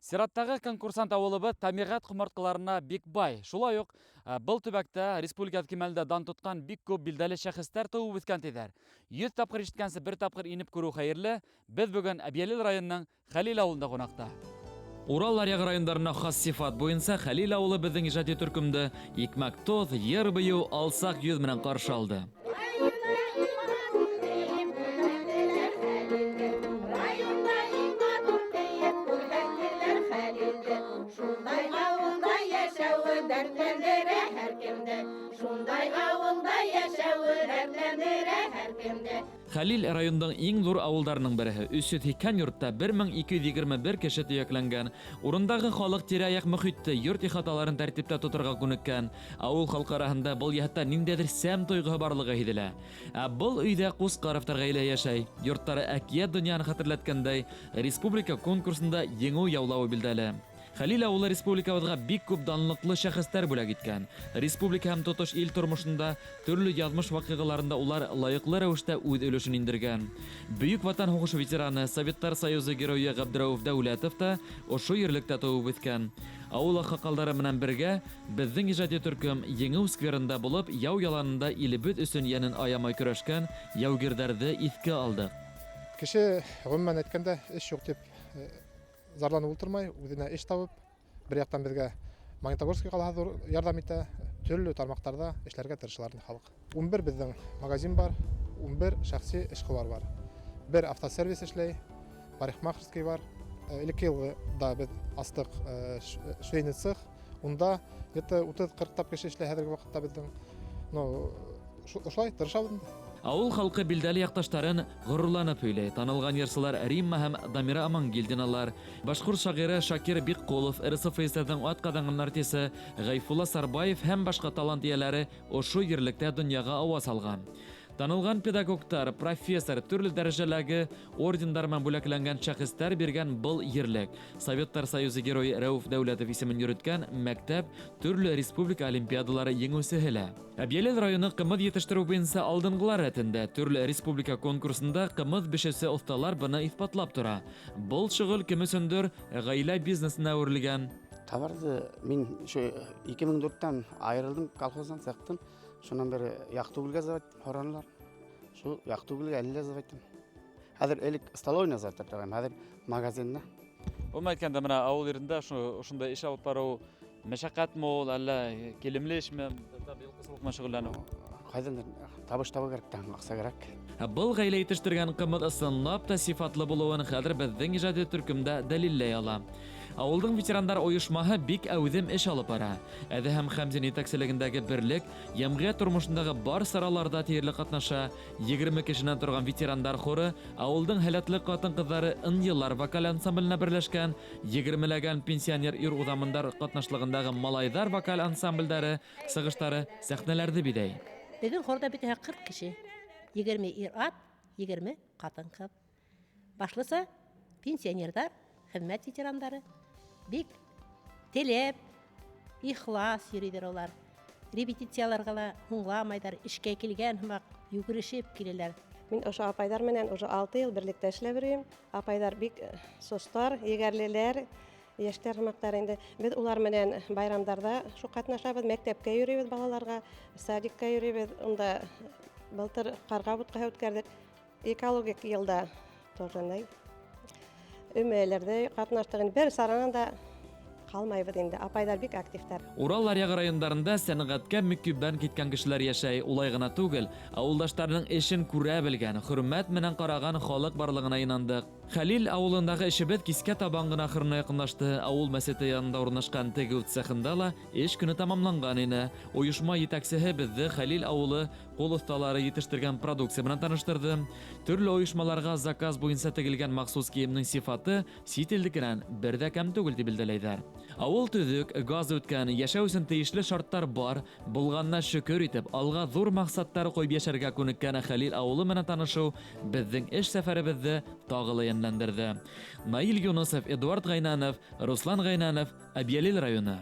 Сираттағы конкурсант ауылыбы табиғат құмыртқаларына бик бай. Шулай ук бұл төбәктә республика кимәлдә дан тоткан бик күп билдәле шәхестәр туып үскән тидер. 100 тапкыр ишеткәнсе бер тапкыр инеп күрү хәерле. Без бүген Әбьялил районының Хәлил авылында кунакта. Урал Аръяг райондарына хас сифат буенча Хәлил авылы безнең иҗади төркемдә икмәк тоз, йыр бию, алсак йөз менән каршы алды. Хәлил районның иң зур авылдарының бере. 380 йортта 1221 кеше төякләнгән. Урындагы халык тирә-як мөхитте, йорт ихаталарын тәртиптә тотырга күнеккән. Авыл халкы арасында бұл яһәттә ниндәдер сәм тойгы барлыгы һиделә. Бұл өйдә Кускаровтар гаилә яшәй. Йорттары әкият дөньяны хәтерләткәндәй, республика конкурсында еңү яулавы билдәле. Хәлил авылы республикабызга бик күп данлыклы шәхестәр бүләк иткән. Республика һәм тотыш ил тормышында төрле язмыш вакыйгаларында улар лаеклы рәвештә үз өлешен индергән. Бөек ватан һугышы ветераны, Советтар Союзы герое Габдрауф Дәүләтов та ошо ерлектә туып үскән. Авыл хакалдары менән бергә безнең иҗади төркем еңү скверында булып, яу яланында илебез өчен янын аямай көрәшкән яугирләрне искә алдык. Кеше гомумән әйткәндә эш юк дип зарланып ултырмай, үзенә эш табып, бер яктан безгә Магнитогорский каласы ярдәм итә, төрле тармактарда эшләргә тырышлар халык. 11 безнең магазин бар, 11 шәхси эшкуар бар. Бер автосервис эшләй, парикмахерский бар. Элекке елда без астык швейный цех, унда где-то 30-40 тап кеше эшләй хәзерге вакытта безнең. Шулай тырышабыз. Авыл халкы билдәле якташтарын горурланып һөйләй. Танылган йырчылар Римма һәм Дамира Амангилдиналар, башкорт шагыйре Шакир Биккулов, РСФСРның аткадан артисты Гайфулла Сарбаев һәм башка талант ияләре ошо ерлектә дөньяга аваз алган. Танылган педагогтар, профессор, төрле дәрәҗәләге ордендар менән бүләкләнгән шәхестәр биргән был ерлек. Советтар Союзы герое Рәүф Дәүләтов исемен йөрткән мәктәп төрле республика олимпиадалары еңүчесе. Әбьялил районы кымыз җитештерү буенча алдынгылар рәтендә төрле республика конкурсында кымыз бешесе осталар буны исбатлап тора. Бұл шөгыль кем өчендер гаилә бизнесына әверелгән. Табарды мин 2004-тән айрылдым, колхоздан сыктым. Шуннан бері яқтугілге называть хоранлар. Шу яқтугілге әлі называйтым. Хәзер элек столовый называть торгайм, хәзер магазинна. Ул мәйткәндә менә авыл ерендә шунда эш алып бару мәшәкатьме ул, әллә килемле эшме, табигый шөгыльләнү? Кайдан табыш табу керек, акча керек. Бұл гаилә итештергән кымыз ысынлап та сифатлы булуын хәзер безнең иҗади төркемдә дәлилләй ала. Авылдың ветерандар оешмаһы бик әүдем эш алып бара. Әдһәм Хәмзин итәкчелегендәге берлек җәмгыять тормышындагы бар сараларда тиерлек катнаша. 20 кешенән торган ветерандар хоры авылдың һәләтле хатын-кызлары ын-еллар вокаль ансамбленә берләшкән, 20-ләгән пенсионер ир-удамындар катнашлыгындагы малайдар вокаль ансамбльдәре сыгыштары сәхнәләрдә бидәй. Безнең хорда бит 40 кеше. 20 ир-ат, 20 хатын-кыз. Башлыса пенсионердар, хезмәт ветерандары. Бик теләп, ихлас йөридер алар. Репетицияларга ла һуңламайдар, эшкә килгән һәм югырешеп киләләр. Мин ошо апайдар менән уже 6 ел берлектә эшләп йөрим. Апайдар бик состар, егәрлеләр, яшьтәр хөрмәттәр инде. Без улар менән байрамнарда шу катнашабыз, мәктәпкә йөрибез балаларга, садикка йөрибез. Унда былтыр карга бутка үткәрдек. Экологик елда торгандай. Өмәләрдә катнаштыгын бер саранында калмайбыз инде. Апайдар бик активтар. Урал Аръяг райондарында сәнгатькә мөкиббән киткән кешеләр яшәй. Улай гына түгел, авылдашларның эшен күрә белгән, хөрмәт менән караган халык барлыгына инандык. Хәлил авылындагы эшебез кискә табан гына ахырына якынлашты. Авыл мәсете янында урнашкан тегү цехында ла эш көне тамамланган иде. Оешма җитәкчесе безне Хәлил авылы кул осталары җитештергән продукция белән таныштырды. Төрле оешмаларга заказ буенча тегелгән махсус киемнең сифаты сит илдекеннән бер дә кәм түгел дип белдерәләр. Авыл төзүк, газ үткән, яшәү өчен тиешле шартлар бар. Булганна шөкер итеп, алга зур максаттар куеп яшәргә күнеккән Хәлил авылы менән танышу безнең эш сәфәребезне тагы янландырды. Наил Юнусов, Эдуард Гайнанов, Руслан Гайнанов, Әбьялил районы.